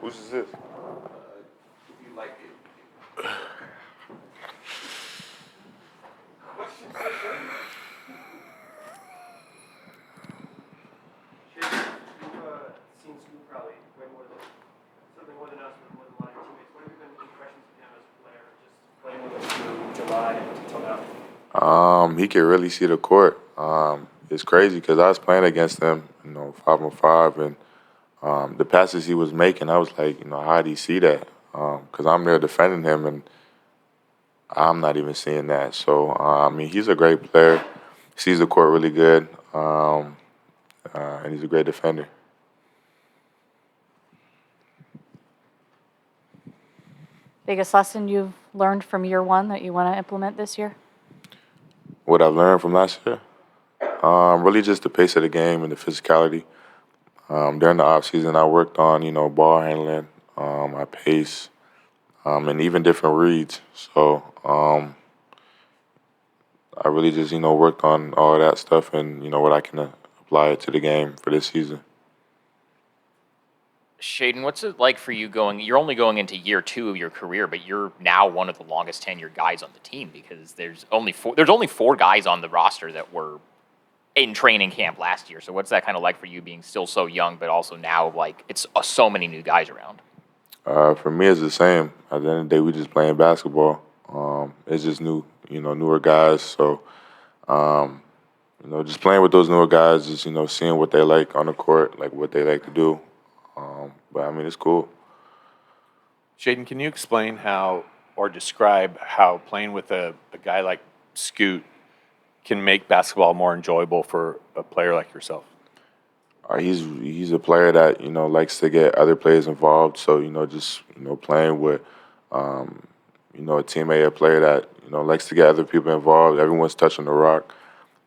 Whose is this? If you like it. Seen Scoop probably way more than something more than us, with more than a lot of your teammates. What have you been impressions of him as a player, just playing with him through July until now? He can really see the court. It's crazy because I was playing against him, 5-on-5, and the passes he was making, I was like, how did he see that? Because I'm there defending him, and I'm not even seeing that. So, he's a great player. Sees the court really good, and he's a great defender. Biggest lesson you've learned from year one that you want to implement this year? What I learned from last year? Really just the pace of the game and the physicality. During the off season, I worked on, ball handling, my pace, and even different reads. So I really just, worked on all that stuff and, what I can apply it to the game for this season. Shaedon, what's it like for you you're only going into year 2 of your career, but you're now one of the longest tenured guys on the team because there's only four guys on the roster that were in training camp last year. So what's that kind of like for you being still so young, but also now like it's so many new guys around? For me, it's the same. At the end of the day, we just playing basketball. It's just newer guys. So, just playing with those newer guys, just, seeing what they like on the court, like what they like to do. But, it's cool. Shaedon, can you explain how or describe how playing with a guy like Scoot can make basketball more enjoyable for a player like yourself? He's a player that likes to get other players involved. So just playing with a teammate, a player that likes to get other people involved. Everyone's touching the rock,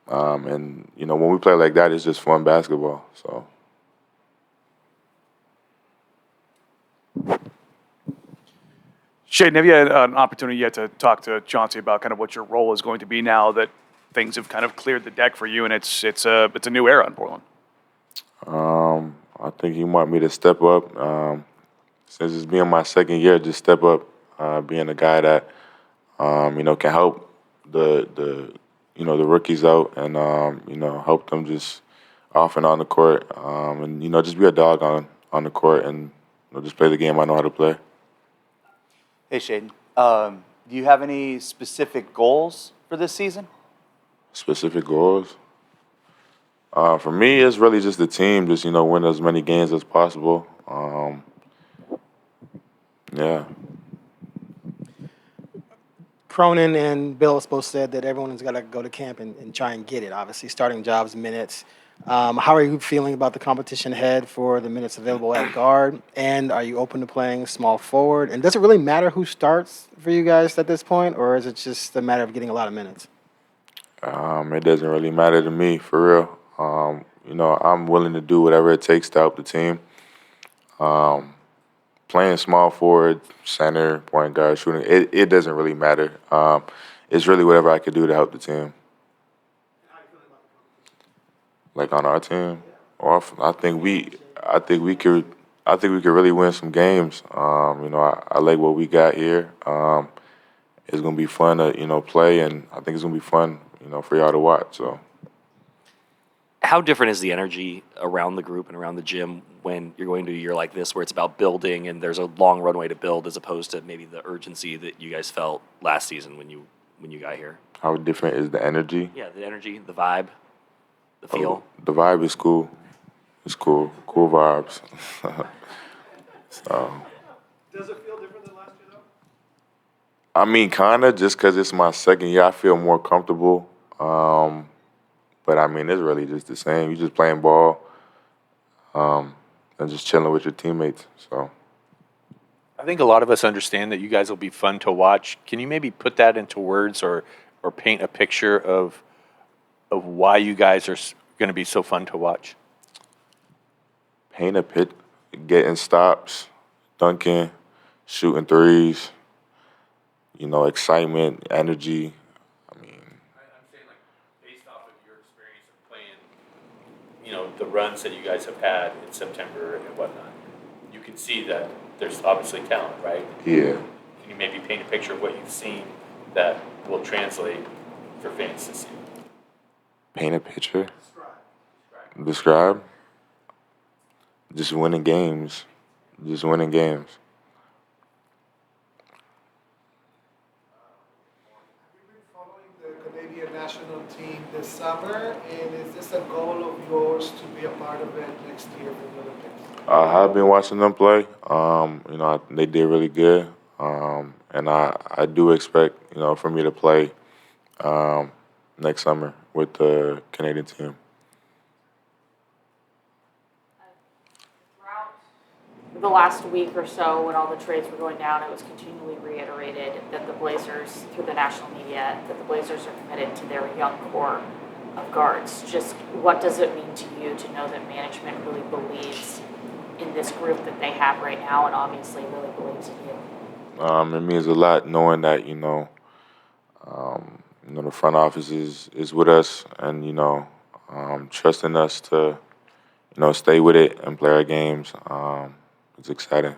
and when we play like that, it's just fun basketball. So. Shaedon, have you had an opportunity yet to talk to Chauncey about kind of what your role is going to be now that things have kind of cleared the deck for you and it's a new era in Portland? I think he want me to step up. Since it's being my second year, just step up, being a guy that can help the rookies out and help them just off and on the court, and just be a dog on the court and just play the game I know how to play. Hey, Shaedon. Do you have any specific goals for this season? Specific goals? For me, it's really just the team, just, win as many games as possible. Yeah. Cronin and Bill both said that everyone's got to go to camp and try and get it, obviously, starting jobs, minutes. How are you feeling about the competition ahead for the minutes available at guard? And are you open to playing small forward? And does it really matter who starts for you guys at this point, or is it just a matter of getting a lot of minutes? It doesn't really matter to me, for real. I'm willing to do whatever it takes to help the team. Playing small forward, center, point guard, shooting, it doesn't really matter. It's really whatever I could do to help the team. Like on our team, I think we could really win some games. I like what we got here. It's gonna be fun to play, and I think it's gonna be fun for y'all to watch. So. How different is the energy around the group and around the gym when you're going to a year like this where it's about building and there's a long runway to build as opposed to maybe the urgency that you guys felt last season when you got here? How different is the energy? Yeah, the energy, the vibe, the feel. The vibe is cool. It's cool. Cool vibes. So. Does it feel different than last year, though? Kind of, just because it's my second year, I feel more comfortable. But, it's really just the same. You're just playing ball and just chilling with your teammates. So. I think a lot of us understand that you guys will be fun to watch. Can you maybe put that into words or paint a picture of why you guys are going to be so fun to watch? Paint a pit, getting stops, dunking, shooting threes, excitement, energy. I'm saying, like, based off of your experience of playing, the runs that you guys have had in September and whatnot, you can see that there's obviously talent, right? Yeah. Can you maybe paint a picture of what you've seen that will translate for fans this year? Paint a picture. Describe. Just winning games. Just winning games. You've been following the Canadian national team this summer, and is this a goal of yours to be a part of it next year for the Olympics? I have been watching them play. They did really good, and I do expect for me to play next summer with the Canadian team. Throughout the last week or so, when all the trades were going down, it was continually reiterated that the Blazers, through the national media, that the Blazers are committed to their young core of guards. Just what does it mean to you to know that management really believes in this group that they have right now, and obviously really believes in you? It means a lot knowing that the front office is with us, and trusting us to stay with it and play our games. It's exciting.